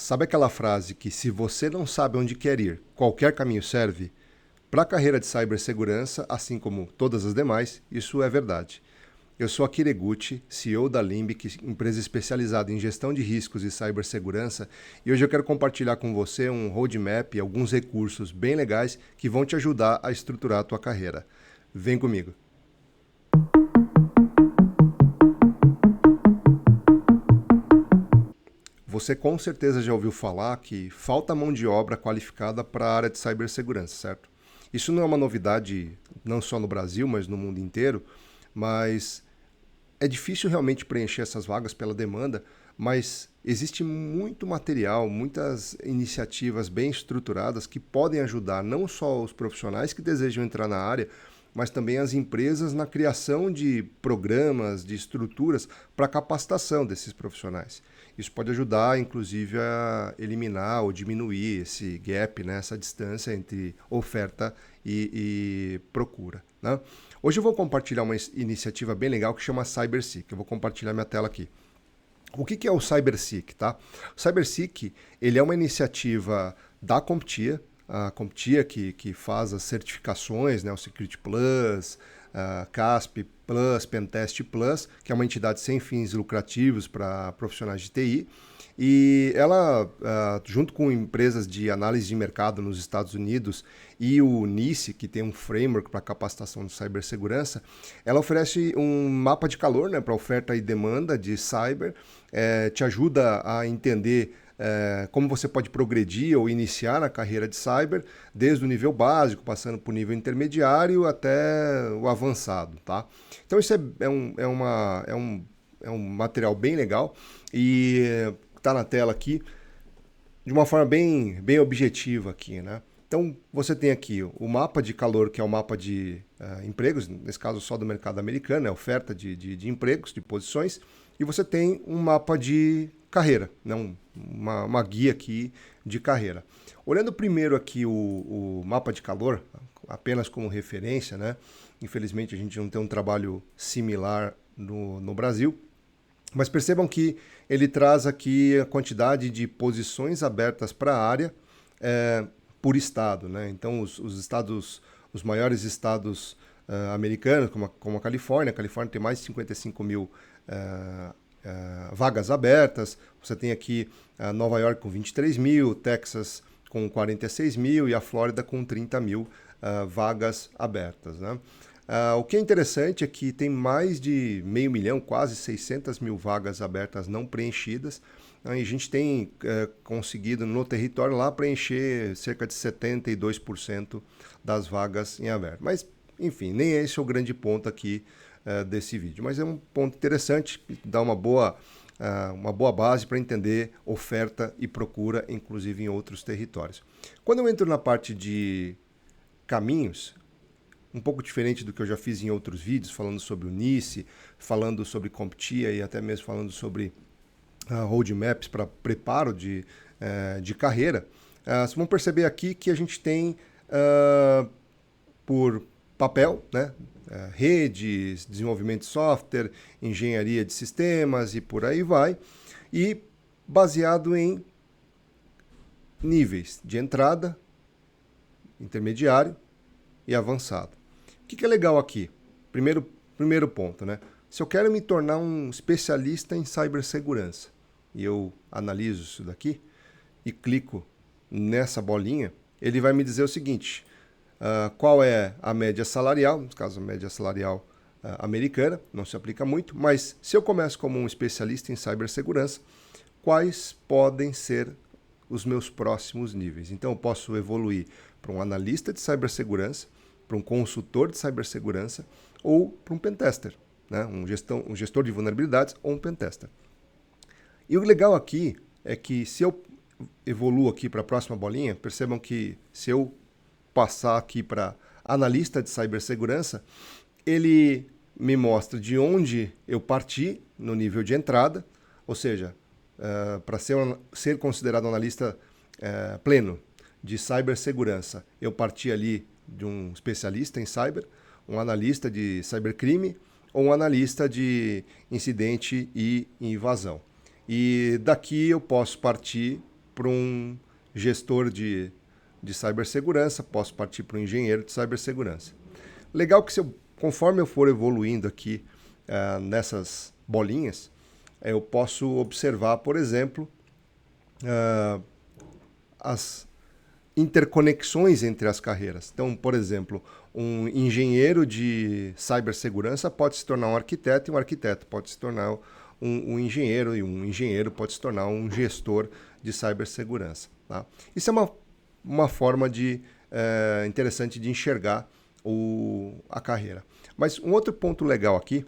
Sabe aquela frase que se você não sabe onde quer ir, qualquer caminho serve? Para a carreira de cibersegurança, assim como todas as demais, isso é verdade. Eu sou Akira Eguchi, CEO da Limbic, empresa especializada em gestão de riscos e cibersegurança, e hoje eu quero compartilhar com você um roadmap e alguns recursos bem legais que vão te ajudar a estruturar a tua carreira. Vem comigo. Você com certeza já ouviu falar que falta mão de obra qualificada para a área de cibersegurança, certo? Isso não é uma novidade não só no Brasil, mas no mundo inteiro, mas é difícil realmente preencher essas vagas pela demanda, mas existe muito material, muitas iniciativas bem estruturadas que podem ajudar não só os profissionais que desejam entrar na área, mas também as empresas na criação de programas, de estruturas para capacitação desses profissionais. Isso pode ajudar, inclusive, a eliminar ou diminuir esse gap, né, essa distância entre oferta e procura, né? Hoje eu vou compartilhar uma iniciativa bem legal que chama CyberSeek. Eu vou compartilhar minha tela aqui. O que é o CyberSeek, tá? O CyberSeek, ele é uma iniciativa da CompTIA, a CompTIA que faz as certificações, né, o Security Plus, CASP Plus, Pentest Plus, que é uma entidade sem fins lucrativos para profissionais de TI. E ela, junto com empresas de análise de mercado nos Estados Unidos e o NICE, que tem um framework para capacitação de cibersegurança, ela oferece um mapa de calor, né, para oferta e demanda de cyber, te ajuda a entender como você pode progredir ou iniciar a carreira de cyber, desde o nível básico, passando por nível intermediário até o avançado, tá? Então isso é um material bem legal e está na tela aqui de uma forma bem objetiva aqui, né? Então você tem aqui o mapa de calor, que é o mapa de empregos, nesse caso só do mercado americano, é oferta de empregos, de posições, e você tem um mapa de carreira, né? Uma guia aqui de carreira. Olhando primeiro aqui o mapa de calor, apenas como referência, né? Infelizmente a gente não tem um trabalho similar no Brasil, mas percebam que ele traz aqui a quantidade de posições abertas para a área por estado, né? Então, os maiores estados americanos, como a Califórnia tem mais de 55 mil vagas abertas. Você tem aqui Nova York com 23 mil, Texas com 46 mil e a Flórida com 30 mil vagas abertas, né? O que é interessante é que tem mais de 500 mil, quase 600 mil vagas abertas não preenchidas, né? E a gente tem conseguido no território lá preencher cerca de 72% das vagas em aberto. Mas, enfim, nem esse é o grande ponto aqui desse vídeo. Mas é um ponto interessante, que dá uma boa base para entender oferta e procura, inclusive em outros territórios. Quando eu entro na parte de caminhos, um pouco diferente do que eu já fiz em outros vídeos, falando sobre o NICE, falando sobre CompTIA e até mesmo falando sobre roadmaps para preparo de carreira, vocês vão perceber aqui que a gente tem por papel, né, redes, desenvolvimento de software, engenharia de sistemas e por aí vai, e baseado em níveis de entrada, intermediário e avançado. O que é legal aqui? Primeiro ponto, né? Se eu quero me tornar um especialista em cibersegurança e eu analiso isso daqui e clico nessa bolinha, ele vai me dizer o seguinte: qual é a média salarial, no caso a média salarial americana, não se aplica muito, mas se eu começo como um especialista em cibersegurança, quais podem ser os meus próximos níveis? Então eu posso evoluir para um analista de cibersegurança, para um consultor de cibersegurança ou para um pentester, né? um gestor de vulnerabilidades ou um pentester. E o legal aqui é que se eu evoluo aqui para a próxima bolinha, percebam que se eu passar aqui para analista de cibersegurança, ele me mostra de onde eu parti no nível de entrada, ou seja, para ser considerado analista pleno de cibersegurança, eu parti ali de um especialista em cyber, um analista de cybercrime ou um analista de incidente e invasão. E daqui eu posso partir para um gestor de cibersegurança, posso partir para um engenheiro de cibersegurança. Legal que conforme eu for evoluindo aqui nessas bolinhas, eu posso observar, por exemplo, as interconexões entre as carreiras. Então, por exemplo, um engenheiro de cibersegurança pode se tornar um arquiteto, e um arquiteto pode se tornar um engenheiro, e um engenheiro pode se tornar um gestor de cibersegurança. Tá? Isso é uma forma interessante de enxergar a carreira. Mas um outro ponto legal aqui,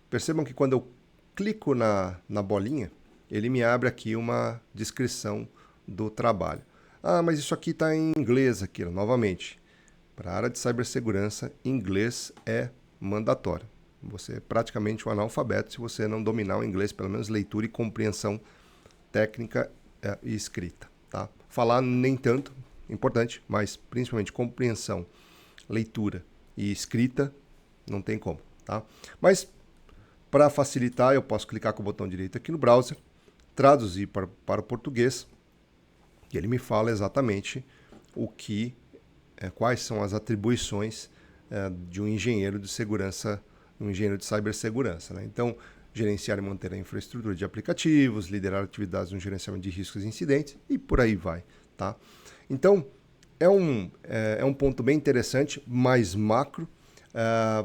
percebam que quando eu clico na bolinha, ele me abre aqui uma descrição do trabalho. Ah, mas isso aqui está em inglês aqui, novamente. Para a área de cibersegurança, inglês é mandatório. Você é praticamente um analfabeto se você não dominar o inglês, pelo menos leitura e compreensão técnica e escrita. Tá? Falar nem tanto, importante, mas principalmente compreensão, leitura e escrita, não tem como. Tá? Mas, para facilitar, eu posso clicar com o botão direito aqui no browser, traduzir para o português, e ele me fala exatamente quais são as atribuições de um engenheiro de segurança, um engenheiro de cibersegurança. Né? Então, gerenciar e manter a infraestrutura de aplicativos, liderar atividades no gerenciamento de riscos e incidentes, e por aí vai. Tá? Então, é um ponto bem interessante, mais macro,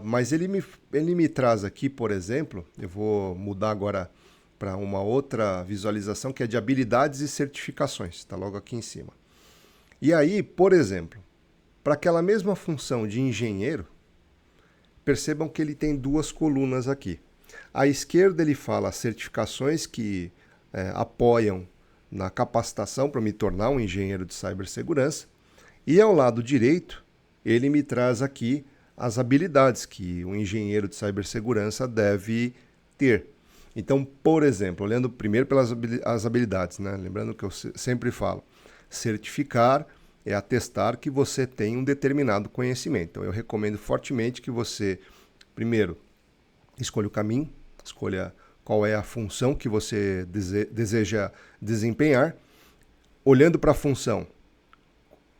mas ele me traz aqui, por exemplo, eu vou mudar agora para uma outra visualização que é de habilidades e certificações, está logo aqui em cima. E aí, por exemplo, para aquela mesma função de engenheiro, percebam que ele tem duas colunas aqui. À esquerda ele fala certificações que apoiam na capacitação para me tornar um engenheiro de cibersegurança, e ao lado direito ele me traz aqui as habilidades que um engenheiro de cibersegurança deve ter. Então, por exemplo, olhando primeiro pelas habilidades, né? Lembrando que eu sempre falo, certificar é atestar que você tem um determinado conhecimento. Então, eu recomendo fortemente que você, primeiro, escolha o caminho, escolha qual é a função que você deseja desempenhar. Olhando para a função,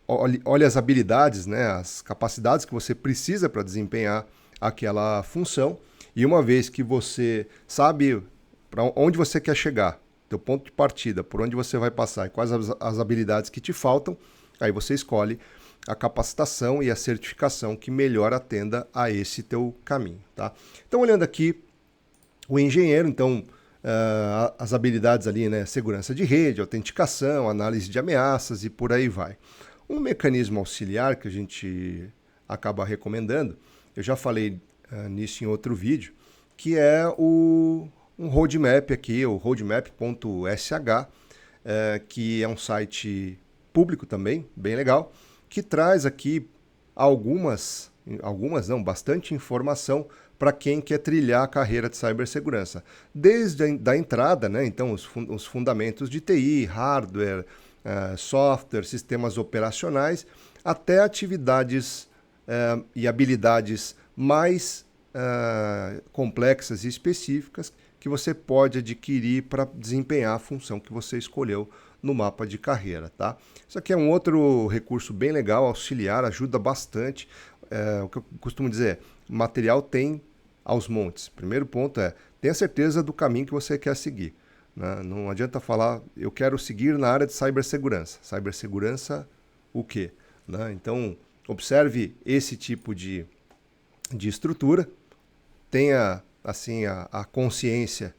olhe as habilidades, né? As capacidades que você precisa para desempenhar aquela função. E uma vez que você sabe para onde você quer chegar, teu ponto de partida, por onde você vai passar e quais as habilidades que te faltam, aí você escolhe a capacitação e a certificação que melhor atenda a esse teu caminho. Tá? Então, olhando aqui, o engenheiro, então, as habilidades ali, né? Segurança de rede, autenticação, análise de ameaças e por aí vai. Um mecanismo auxiliar que a gente acaba recomendando, eu já falei nisso em outro vídeo, que é um roadmap aqui, o roadmap.sh, que é um site público também, bem legal, que traz aqui bastante informação para quem quer trilhar a carreira de cibersegurança. Desde a entrada, né, então os fundamentos de TI, hardware, software, sistemas operacionais, até atividades e habilidades mais complexas e específicas que você pode adquirir para desempenhar a função que você escolheu no mapa de carreira. Tá? Isso aqui é um outro recurso bem legal, auxiliar, ajuda bastante. O que eu costumo dizer, o material tem aos montes. Primeiro ponto tenha certeza do caminho que você quer seguir. Né? Não adianta falar, eu quero seguir na área de cibersegurança. Cibersegurança, o quê? Né? Então, observe esse tipo de estrutura, tenha assim a consciência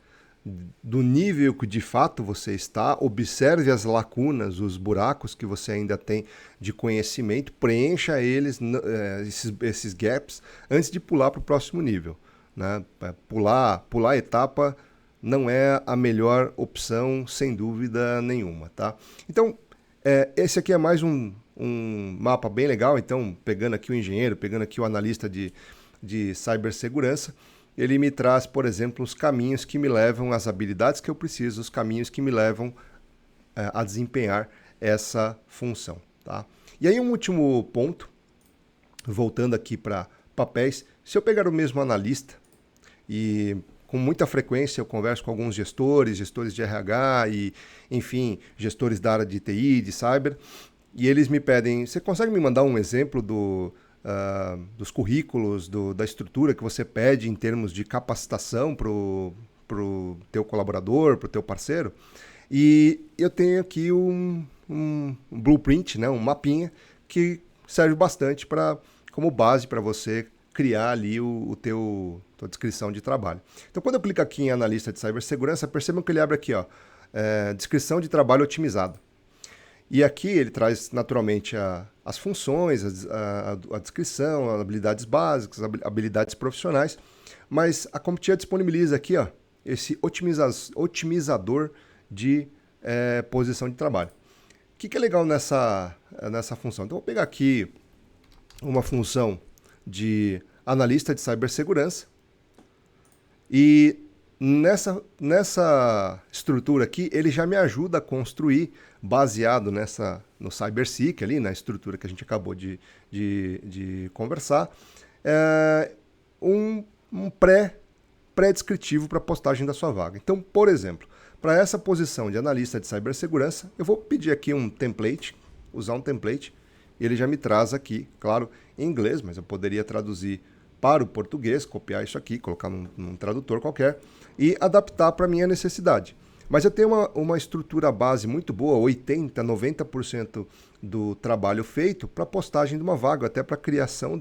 do nível que de fato você está, observe as lacunas, os buracos que você ainda tem de conhecimento, preencha esses gaps antes de pular para o próximo nível. Né? Pular a etapa não é a melhor opção, sem dúvida nenhuma. Tá? Então, esse aqui é mais um mapa bem legal. Então, pegando aqui o engenheiro, pegando aqui o analista de cibersegurança, ele me traz, por exemplo, os caminhos que me levam às habilidades que eu preciso, os caminhos que me levam a desempenhar essa função. Tá? E aí um último ponto, voltando aqui para papéis, se eu pegar o mesmo analista e com muita frequência eu converso com alguns gestores de RH e, enfim, gestores da área de TI, de cyber, e eles me pedem, você consegue me mandar um exemplo dos currículos, da estrutura que você pede em termos de capacitação para o teu colaborador, para o teu parceiro? E eu tenho aqui um blueprint, né, um mapinha, que serve bastante como base para você criar ali tua descrição de trabalho. Então, quando eu clico aqui em analista de cibersegurança, percebam que ele abre aqui, ó, descrição de trabalho otimizado. E aqui ele traz naturalmente as funções, a descrição, as habilidades básicas, habilidades profissionais, mas a CompTIA disponibiliza aqui, ó, esse otimizador de posição de trabalho. O que é legal nessa função? Então, eu vou pegar aqui uma função de analista de cibersegurança e nessa estrutura aqui, ele já me ajuda a construir, baseado no CyberSeek, ali, na estrutura que a gente acabou de conversar, um pré-descritivo para a postagem da sua vaga. Então, por exemplo, para essa posição de analista de cibersegurança, eu vou pedir aqui um template, usar um template, e ele já me traz aqui, claro, em inglês, mas eu poderia traduzir para o português, copiar isso aqui, colocar num tradutor qualquer e adaptar para a minha necessidade. Mas eu tenho uma estrutura base muito boa, 80%, 90% do trabalho feito para postagem de uma vaga, até para a criação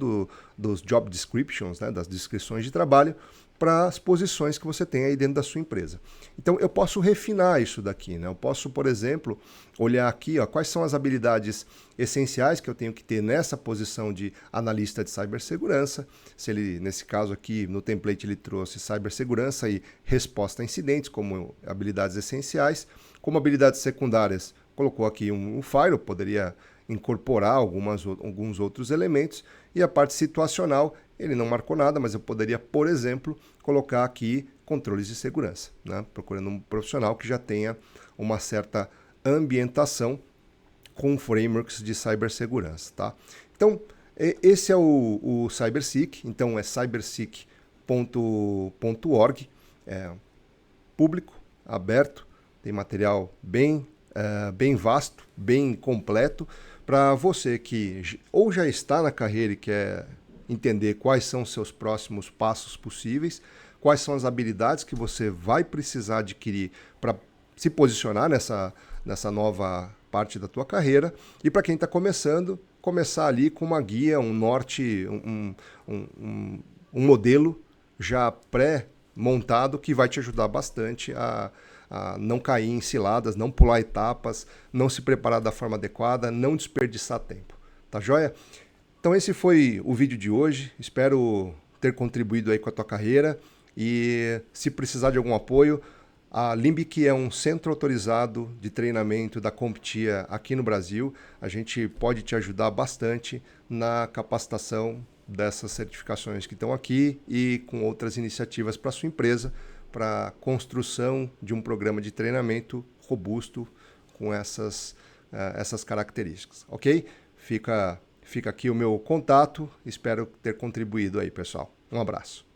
dos job descriptions, né, das descrições de trabalho, para as posições que você tem aí dentro da sua empresa. Então, eu posso refinar isso daqui, né? Eu posso, por exemplo, olhar aqui, ó, quais são as habilidades essenciais que eu tenho que ter nessa posição de analista de cibersegurança. Se ele, nesse caso aqui, no template, ele trouxe cibersegurança e resposta a incidentes como habilidades essenciais. Como habilidades secundárias, colocou aqui um firewall, poderia incorporar alguns outros elementos. E a parte situacional, ele não marcou nada, mas eu poderia, por exemplo, colocar aqui controles de segurança, né? Procurando um profissional que já tenha uma certa ambientação com frameworks de cibersegurança, tá? Então, esse é o CyberSeek, então é cyberseek.org, é público, aberto, tem material bem vasto, bem completo, para você que ou já está na carreira e quer entender quais são os seus próximos passos possíveis, quais são as habilidades que você vai precisar adquirir para se posicionar nessa nova parte da tua carreira, e para quem está começando, começar ali com uma guia, um norte, um modelo já pré-montado que vai te ajudar bastante a não cair em ciladas, não pular etapas, não se preparar da forma adequada, não desperdiçar tempo. Tá joia? Então esse foi o vídeo de hoje, espero ter contribuído aí com a tua carreira e se precisar de algum apoio, a Limbic é um centro autorizado de treinamento da CompTIA aqui no Brasil. A gente pode te ajudar bastante na capacitação dessas certificações que estão aqui e com outras iniciativas para a sua empresa, para a construção de um programa de treinamento robusto com essas características, ok? Fica aqui o meu contato, espero ter contribuído aí, pessoal. Um abraço.